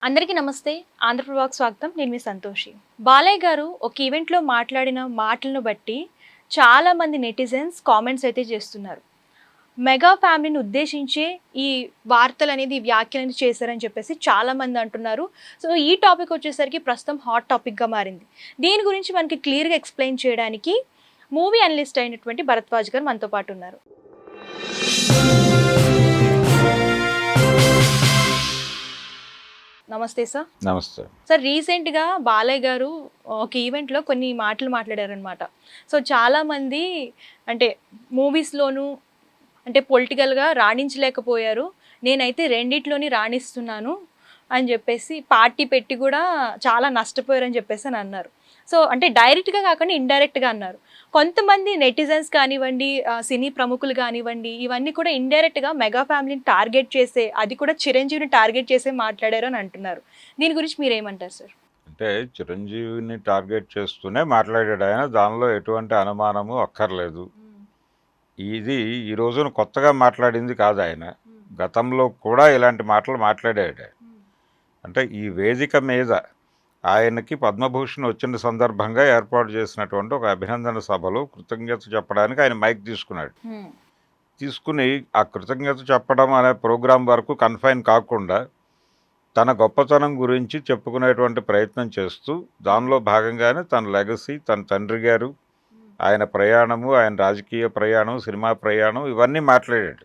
అందరికీ నమస్తే. ఆంధ్రప్రభకు స్వాగతం. నేను మీ సంతోషి. బాలయ్య గారు ఒక ఈవెంట్‌లో మాట్లాడిన మాటలను బట్టి చాలామంది నెటిజన్స్ కామెంట్స్ అయితే చేస్తున్నారు. మెగా ఫ్యామిలీని ఉద్దేశించే ఈ వార్తలనేది, ఈ వ్యాఖ్యలని చేశారని చెప్పేసి చాలామంది అంటున్నారు. సో, ఈ టాపిక్ వచ్చేసరికి ప్రస్తుతం హాట్ టాపిక్‌గా మారింది. దీని గురించి మనకి క్లియర్‌గా ఎక్స్‌ప్లెయిన్ చేయడానికి మూవీ అనలిస్ట్ అయినటువంటి భరద్వాజ్ గారు మనతో పాటు ఉన్నారు. నమస్తే సార్. నమస్తే. సార్, రీసెంట్‌గా బాలయ్య గారు ఒక ఈవెంట్‌లో కొన్ని మాటలు మాట్లాడారనమాట. సో, చాలామంది అంటే మూవీస్‌లోను అంటే పొలిటికల్‌గా రాణించలేకపోయారు. నేనైతే రెండిట్లోని రాణిస్తున్నాను అని జెప్పేసి పార్టీ పెట్టి గూడా చాలా నష్టపోయారని జెప్పేసని అన్నారు. సో, అంటే డైరెక్ట్‌గా కాకుండా ఇండైరెక్ట్‌గా అన్నారు. కొంతమంది నెటిజన్స్ కానివ్వండి, సినీ ప్రముఖులు గానివ్వండి, ఇవన్నీ కూడా ఇండైరెక్ట్‌గా మెగా ఫ్యామిలీని టార్గెట్ చేసే, అది కూడా చిరంజీవిని టార్గెట్ చేసే మాట్లాడారు అని అంటున్నారు. దీని గురించి మీరేమంటారు సార్? అంటే చిరంజీవిని టార్గెట్ చేస్తూనే మాట్లాడాడు ఆయన. దానిలో ఎటువంటి అనుమానము అక్కర్లేదు. ఇది ఈ రోజున కొత్తగా మాట్లాడింది కాదు ఆయన. గతంలో కూడా ఇలాంటి మాటలు మాట్లాడాడు. అంటే ఈ వేదిక మీద ఆయనకి పద్మభూషణ్ వచ్చిన సందర్భంగా ఏర్పాటు చేసినటువంటి ఒక అభినందన సభలో కృతజ్ఞత చెప్పడానికి ఆయన మైక్ తీసుకున్నాడు. తీసుకుని ఆ కృతజ్ఞత చెప్పడం అనే ప్రోగ్రాం వరకు కన్ఫైన్ కాకుండా తన గొప్పతనం గురించి చెప్పుకునేటువంటి ప్రయత్నం చేస్తూ దానిలో భాగంగానే తన లెగసీ, తన తండ్రి గారు, ఆయన ప్రయాణము, ఆయన రాజకీయ ప్రయాణం, సినిమా ప్రయాణం ఇవన్నీ మాట్లాడాడు.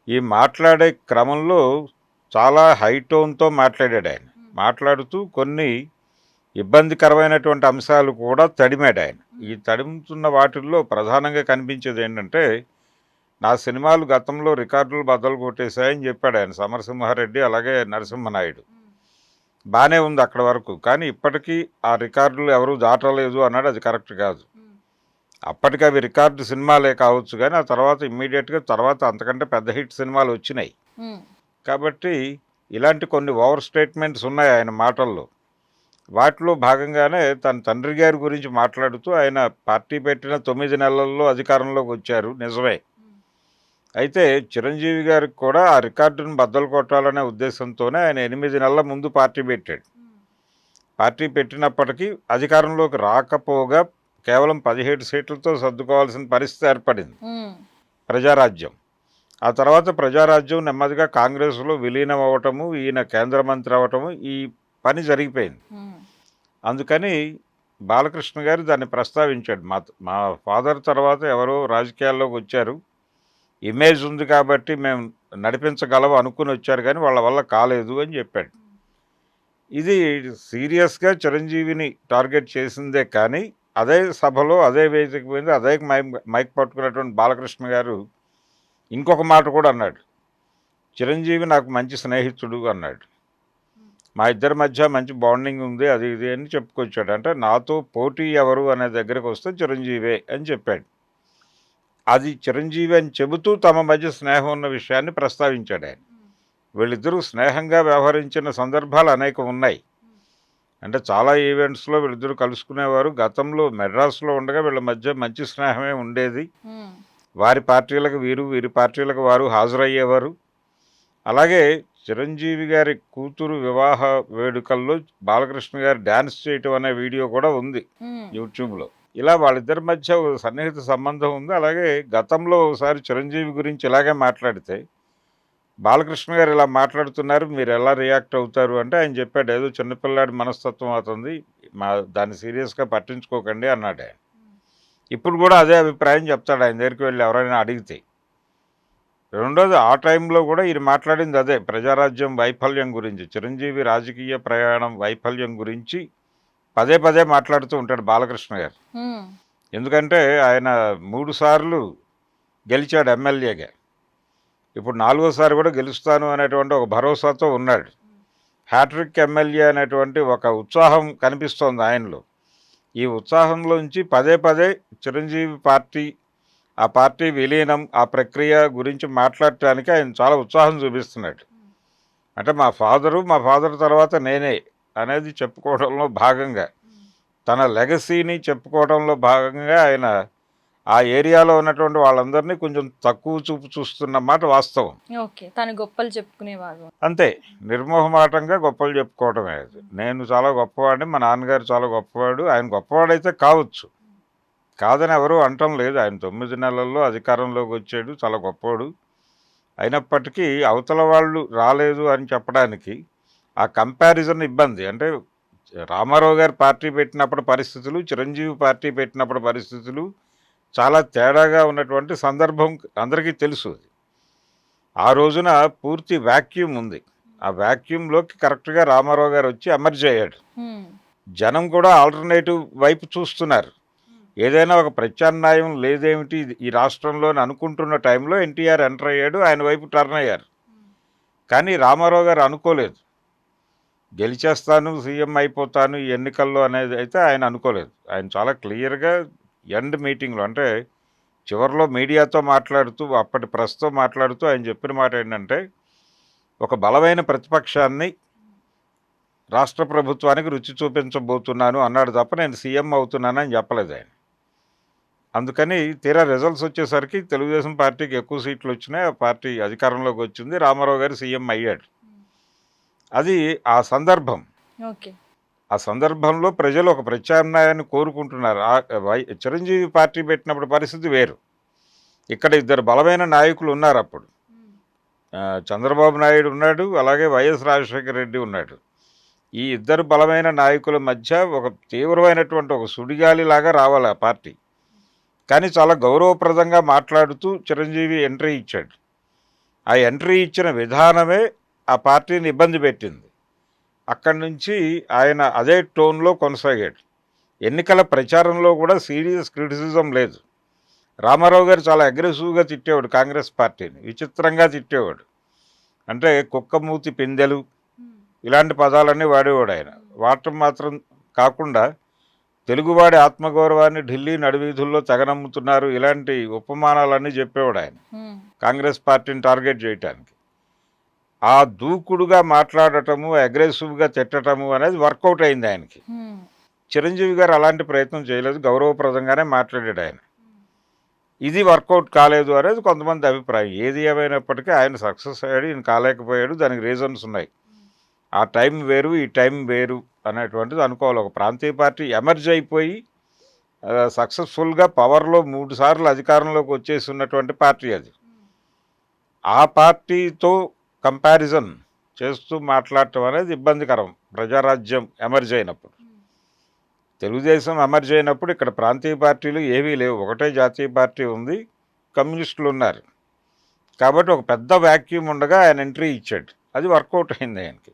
ఈ మాట్లాడే క్రమంలో చాలా హై టోన్తో మాట్లాడాడు ఆయన. మాట్లాడుతూ కొన్ని ఇబ్బందికరమైనటువంటి అంశాలు కూడా తడిమాడు ఆయన. ఈ తడుముతున్న వాటిల్లో ప్రధానంగా కనిపించేది ఏంటంటే, నా సినిమాలు గతంలో రికార్డులు బద్దలు కొట్టేశాయని చెప్పాడు ఆయన. సమరసింహారెడ్డి అలాగే నరసింహనాయుడు. బాగానే ఉంది అక్కడ వరకు. కానీ ఇప్పటికీ ఆ రికార్డులు ఎవరూ దాటలేదు అన్నాడు. అది కరెక్ట్ కాదు. అప్పటికి అవి రికార్డు సినిమాలే కావచ్చు, కానీ ఆ తర్వాత ఇమ్మీడియట్గా తర్వాత అంతకంటే పెద్ద హిట్ సినిమాలు వచ్చినాయి. కాబట్టి ఇలాంటి కొన్ని ఓవర్ స్టేట్మెంట్స్ ఉన్నాయి ఆయన మాటల్లో. వాటిలో భాగంగానే తన తండ్రి గారి గురించి మాట్లాడుతూ ఆయన పార్టీ పెట్టిన 9 నెలల్లో అధికారంలోకి వచ్చారు, నిజమే. అయితే చిరంజీవి గారికి కూడా ఆ రికార్డును బద్దలు కొట్టాలనే ఉద్దేశంతోనే ఆయన 8 నెలల ముందు పార్టీ పెట్టాడు. పార్టీ పెట్టినప్పటికీ అధికారంలోకి రాకపోగా కేవలం 17 సీట్లతో సర్దుకోవాల్సిన పరిస్థితి ఏర్పడింది ప్రజారాజ్యం. ఆ తర్వాత ప్రజారాజ్యం నెమ్మదిగా కాంగ్రెస్లో విలీనం అవ్వటము, ఈయన కేంద్ర మంత్రి అవ్వటము, ఈ పని జరిగిపోయింది. అందుకని బాలకృష్ణ గారు దాన్ని ప్రస్తావించాడు. మా ఫాదర్ తర్వాత ఎవరో రాజకీయాల్లోకి వచ్చారు, ఇమేజ్ ఉంది కాబట్టి మేము నడిపించగలము అనుకుని వచ్చారు, కానీ వాళ్ళ వల్ల కాలేదు అని చెప్పాడు. ఇది సీరియస్గా చిరంజీవిని టార్గెట్ చేసిందే, కానీ అదే సభలో అదే వేదిక మీద అదే మైక్ పట్టుకున్నటువంటి బాలకృష్ణ గారు ఇంకొక మాట కూడా అన్నాడు. చిరంజీవి నాకు మంచి స్నేహితుడు అన్నాడు. మా ఇద్దరి మధ్య మంచి బాండింగ్ ఉంది, అది ఇది అని చెప్పుకొచ్చాడు. అంటే నాతో పోటీ ఎవరు అనే దగ్గరకు వస్తే చిరంజీవే అని చెప్పాడు. అది చిరంజీవి అని చెబుతూ తమ మధ్య స్నేహం ఉన్న విషయాన్ని ప్రస్తావించాడు ఆయన. వీళ్ళిద్దరూ స్నేహంగా వ్యవహరించిన సందర్భాలు అనేకం ఉన్నాయి. అంటే చాలా ఈవెంట్స్లో వీళ్ళిద్దరూ కలుసుకునేవారు. గతంలో మెడ్రాస్లో ఉండగా వీళ్ళ మధ్య మంచి స్నేహమే ఉండేది. వారి పార్టీలకు వీరు, వీరి పార్టీలకు వారు హాజరయ్యేవారు. అలాగే చిరంజీవి గారి కూతురు వివాహ వేడుకల్లో బాలకృష్ణ గారు డ్యాన్స్ చేయటం అనే వీడియో కూడా ఉంది యూట్యూబ్లో. ఇలా వాళ్ళిద్దరి మధ్య ఒక సన్నిహిత సంబంధం ఉంది. అలాగే గతంలో ఒకసారి చిరంజీవి గురించి ఇలాగే మాట్లాడితే బాలకృష్ణ గారు ఇలా మాట్లాడుతున్నారు, మీరు ఎలా రియాక్ట్ అవుతారు అంటే ఆయన చెప్పాడు, ఏదో చిన్నపిల్లాడి మనస్తత్వం అవుతుంది, దాన్ని సీరియస్గా పట్టించుకోకండి అన్నాడు ఆయన. ఇప్పుడు కూడా అదే అభిప్రాయం చెప్తాడు ఆయన దగ్గరికి వెళ్ళి ఎవరైనా అడిగితే. రెండోది, ఆ టైంలో కూడా ఈయన మాట్లాడింది అదే, ప్రజారాజ్యం వైఫల్యం గురించి, చిరంజీవి రాజకీయ ప్రయాణం వైఫల్యం గురించి పదే పదే మాట్లాడుతూ ఉంటాడు బాలకృష్ణ గారు. ఎందుకంటే ఆయన 3 సార్లు గెలిచాడు ఎమ్మెల్యేగా. ఇప్పుడు 4వసారి కూడా గెలుస్తాను అనేటువంటి ఒక భరోసాతో ఉన్నాడు. హ్యాట్రిక్ ఎమ్మెల్యే అనేటువంటి ఒక ఉత్సాహం కనిపిస్తోంది ఆయనలో. ఈ ఉత్సాహంలోంచి పదే పదే చిరంజీవి పార్టీ, ఆ పార్టీ విలీనం, ఆ ప్రక్రియ గురించి మాట్లాడటానికి ఆయన చాలా ఉత్సాహం చూపిస్తున్నాడు. అంటే మా ఫాదర్ తర్వాత నేనే అనేది చెప్పుకోవడంలో భాగంగా, తన లెగసీని చెప్పుకోవడంలో భాగంగా ఆయన ఆ ఏరియాలో ఉన్నటువంటి వాళ్ళందరినీ కొంచెం తక్కువ చూపు చూస్తున్న మాట వాస్తవం. ఓకే. తను గొప్పలు చెప్పుకునేవారు. అంతే, నిర్మోహమాటంగా గొప్పలు చెప్పుకోవటమే అది. నేను చాలా గొప్పవాడిని, మా నాన్నగారు చాలా గొప్పవాడు. ఆయన గొప్పవాడైతే కావచ్చు, కాదని ఎవరూ అనటం లేదు. ఆయన 9 నెలల్లో అధికారంలోకి వచ్చాడు, చాలా గొప్పవాడు. అయినప్పటికీ అవతల వాళ్ళు రాలేదు అని చెప్పడానికి ఆ కంపారిజన్ ఇబ్బంది. అంటే రామారావు గారు పార్టీ పెట్టినప్పుడు పరిస్థితులు, చిరంజీవి పార్టీ పెట్టినప్పుడు పరిస్థితులు చాలా తేడాగా ఉన్నటువంటి సందర్భం అందరికీ తెలుసు. ఆ రోజున పూర్తి వాక్యూమ్ ఉంది. ఆ వాక్యూమ్లోకి కరెక్ట్గా రామారావు గారు వచ్చి ఎమర్జ్ అయ్యాడు. జనం కూడా ఆల్టర్నేటివ్ వైపు చూస్తున్నారు. ఏదైనా ఒక ప్రత్యామ్నాయం లేదేమిటి ఈ రాష్ట్రంలో అని అనుకుంటున్న టైంలో ఎన్టీఆర్ ఎంటర్ అయ్యాడు, ఆయన వైపు టర్న్ అయ్యారు. కానీ రామారావు గారు అనుకోలేదు గెలిచేస్తాను, సీఎం అయిపోతాను ఈ ఎన్నికల్లో అనేది అయితే ఆయన అనుకోలేదు. ఆయన చాలా క్లియర్గా ఎండ్ మీటింగ్లో, అంటే చివరిలో మీడియాతో మాట్లాడుతూ, అప్పటి ప్రెస్తో మాట్లాడుతూ ఆయన చెప్పిన మాట ఏంటంటే, ఒక బలమైన ప్రతిపక్షాన్ని రాష్ట్ర ప్రభుత్వానికి రుచి చూపించబోతున్నాను అన్నాడు తప్ప నేను సీఎం అవుతున్నానని చెప్పలేదు ఆయన. అందుకని తీరా రిజల్ట్స్ వచ్చేసరికి తెలుగుదేశం పార్టీకి ఎక్కువ సీట్లు వచ్చినాయి, ఆ పార్టీ అధికారంలోకి వచ్చింది, రామారావు గారు సీఎం అయ్యాడు. అది ఆ సందర్భం. ఓకే. ఆ సందర్భంలో ప్రజలు ఒక ప్రత్యామ్నాయాన్ని కోరుకుంటున్నారు. చిరంజీవి పార్టీ పెట్టినప్పుడు పరిస్థితి వేరు. ఇక్కడ ఇద్దరు బలమైన నాయకులు ఉన్నారు అప్పుడు. చంద్రబాబు నాయుడు ఉన్నాడు, అలాగే వైఎస్ రాజశేఖర రెడ్డి ఉన్నాడు. ఈ ఇద్దరు బలమైన నాయకుల మధ్య ఒక తీవ్రమైనటువంటి ఒక సుడిగాలిలాగా రావాలి ఆ పార్టీ. కానీ చాలా గౌరవప్రదంగా మాట్లాడుతూ చిరంజీవి ఎంట్రీ ఇచ్చాడు. ఆ ఎంట్రీ ఇచ్చిన విధానమే ఆ పార్టీని ఇబ్బంది పెట్టింది. అక్కడి నుంచి ఆయన అదే టోన్లో కొనసాగాడు. ఎన్నికల ప్రచారంలో కూడా సీరియస్ క్రిటిసిజం లేదు. రామారావు గారు చాలా అగ్రెసివ్గా తిట్టేవాడు కాంగ్రెస్ పార్టీని, విచిత్రంగా తిట్టేవాడు. అంటే కుక్కమూతి పిందెలు ఇలాంటి పదాలన్నీ వాడేవాడు ఆయన. వాడటం మాత్రం కాకుండా తెలుగువాడి ఆత్మగౌరవాన్ని ఢిల్లీ నడివీధుల్లో తెగనమ్ముతున్నారు, ఇలాంటి ఉపమానాలన్నీ చెప్పేవాడు ఆయన కాంగ్రెస్ పార్టీని టార్గెట్ చేయటానికి. ఆ దూకుడుగా మాట్లాడటము, అగ్రెసివ్గా తిట్టటము అనేది వర్కౌట్ అయింది ఆయనకి. చిరంజీవి గారు అలాంటి ప్రయత్నం చేయలేదు, గౌరవప్రదంగానే మాట్లాడాడు ఆయన. ఇది వర్కౌట్ కాలేదు అనేది కొంతమంది అభిప్రాయం. ఏది ఏమైనప్పటికీ ఆయన సక్సెస్ అయ్యాడు, ఈయన కాలేకపోయాడు, దానికి రీజన్స్ ఉన్నాయి. ఆ టైం వేరు, ఈ టైం వేరు అనేటువంటిది అనుకోవాలి. ఒక ప్రాంతీయ పార్టీ ఎమర్జ్ అయిపోయి సక్సెస్ఫుల్గా పవర్లో 3 సార్లు అధికారంలోకి వచ్చేసి ఉన్నటువంటి పార్టీ అది. ఆ పార్టీతో కంపారిజన్ చేస్తూ మాట్లాడటం అనేది ఇబ్బందికరం. ప్రజారాజ్యం ఎమర్జ్ అయినప్పుడు, తెలుగుదేశం ఎమర్జ్ అయినప్పుడు ఇక్కడ ప్రాంతీయ పార్టీలు ఏవీ లేవు, ఒకటే జాతీయ పార్టీ ఉంది, కమ్యూనిస్టులు ఉన్నారు. కాబట్టి ఒక పెద్ద వ్యాక్యూమ్ ఉండగా ఆయన ఎంట్రీ ఇచ్చాడు, అది వర్కౌట్ అయింది ఆయనకి.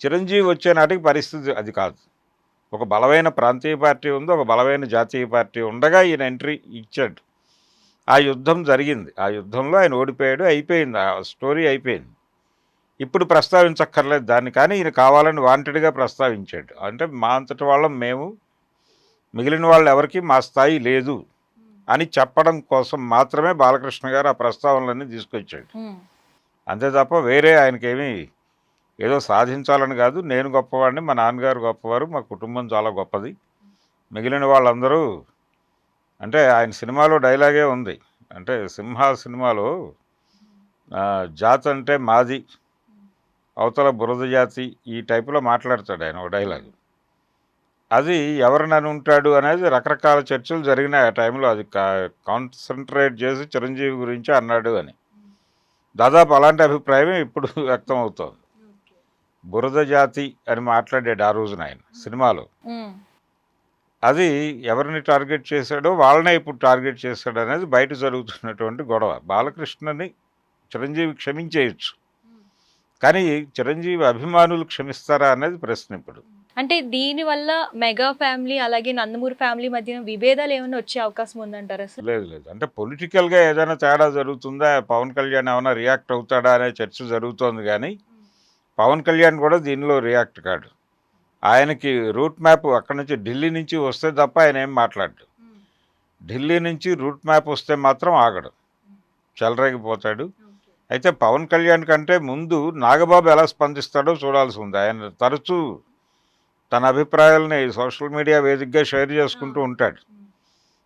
చిరంజీవి వచ్చే నాటికి పరిస్థితి అది కాదు. ఒక బలమైన ప్రాంతీయ పార్టీ ఉంది, ఒక బలమైన జాతీయ పార్టీ ఉండగా ఈయన ఎంట్రీ ఇచ్చాడు. ఆ యుద్ధం జరిగింది, ఆ యుద్ధంలో ఆయన ఓడిపోయాడు, అయిపోయింది, ఆ స్టోరీ అయిపోయింది. ఇప్పుడు ప్రస్తావించక్కర్లేదు దాన్ని. కానీ ఈయన కావాలని వాంటెడ్గా ప్రస్తావించాడు. అంటే మా అంతటి వాళ్ళం మేము, మిగిలిన వాళ్ళు ఎవరికి మా స్థాయి లేదు అని చెప్పడం కోసం మాత్రమే బాలకృష్ణ గారు ఆ ప్రస్తావనలన్నీ తీసుకొచ్చాడు. అంతే తప్ప వేరే ఆయనకేమీ ఏదో సాధించాలని కాదు. నేను గొప్పవాడిని, మా నాన్నగారు గొప్పవారు, మా కుటుంబం చాలా గొప్పది, మిగిలిన వాళ్ళందరూ, అంటే ఆయన సినిమాలో డైలాగే ఉంది. అంటే సింహ సినిమాలో జాతి అంటే మాది, అవతల బురద జాతి, ఈ టైపులో మాట్లాడతాడు ఆయన ఒక డైలాగ్. అది ఎవరినని ఉంటాడు అనేది రకరకాల చర్చలు జరిగినాయి ఆ టైంలో. అది కాన్సన్ట్రేట్ చేసి చిరంజీవి గురించి అన్నాడు అని. దాదాపు అలాంటి అభిప్రాయమే ఇప్పుడు వ్యక్తం అవుతోంది. బురద జాతి అని మాట్లాడాడు ఆ రోజున ఆయన సినిమాలో. అది ఎవరిని టార్గెట్ చేశాడో వాళ్ళనే ఇప్పుడు టార్గెట్ చేశాడు అనేది బయట జరుగుతున్నటువంటి గొడవ. బాలకృష్ణని చిరంజీవి క్షమించేయచ్చు, కానీ చిరంజీవి అభిమానులు క్షమిస్తారా అనేది ప్రశ్న ఇప్పుడు. అంటే దీనివల్ల మెగా ఫ్యామిలీ అలాగే నందమూరి ఫ్యామిలీ మధ్య విభేదాలు ఏమైనా వచ్చే అవకాశం ఉందంటారా అసలు? లేదు లేదు, అంటే పొలిటికల్గా ఏదైనా తేడా జరుగుతుందా, పవన్ కళ్యాణ్ ఏమైనా రియాక్ట్ అవుతాడా అనే చర్చ జరుగుతోంది. కానీ పవన్ కళ్యాణ్ కూడా దీనిలో రియాక్ట్ కాడు. ఆయనకి రూట్ మ్యాప్ అక్కడి నుంచి ఢిల్లీ నుంచి వస్తే తప్ప ఆయన ఏం మాట్లాడు. ఢిల్లీ నుంచి రూట్ మ్యాప్ వస్తే మాత్రం ఆగడు, చెలరేగిపోతాడు. అయితే పవన్ కళ్యాణ్ కంటే ముందు నాగబాబు ఎలా స్పందిస్తాడో చూడాల్సి ఉంది. ఆయన తరచూ తన అభిప్రాయాలని సోషల్ మీడియా వేదికగా షేర్ చేసుకుంటూ ఉంటాడు.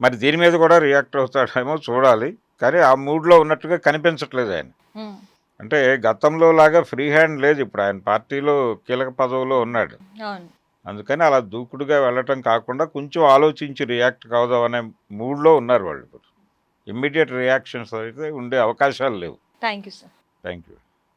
మరి దీని మీద కూడా రియాక్ట్ అవుతాడేమో చూడాలి. కానీ ఆ మూడ్లో ఉన్నట్టుగా కనిపించట్లేదు ఆయన. ఉమ్, అంటే గతంలో లాగా ఫ్రీ హ్యాండ్ లేదు, ఇప్పుడు ఆయన పార్టీలో కీలక పదవిలో ఉన్నాడు. అవును. అందుకని అలా దూకుడుగా వెళ్ళటం కాకుండా కొంచెం ఆలోచించి రియాక్ట్ కావదాం అనే మూడ్లో ఉన్నారు వాళ్ళు. ఇప్పుడు ఇమ్మీడియట్ రియాక్షన్స్ అయితే ఉండే అవకాశాలు లేవు. Thank you sir. Thank you.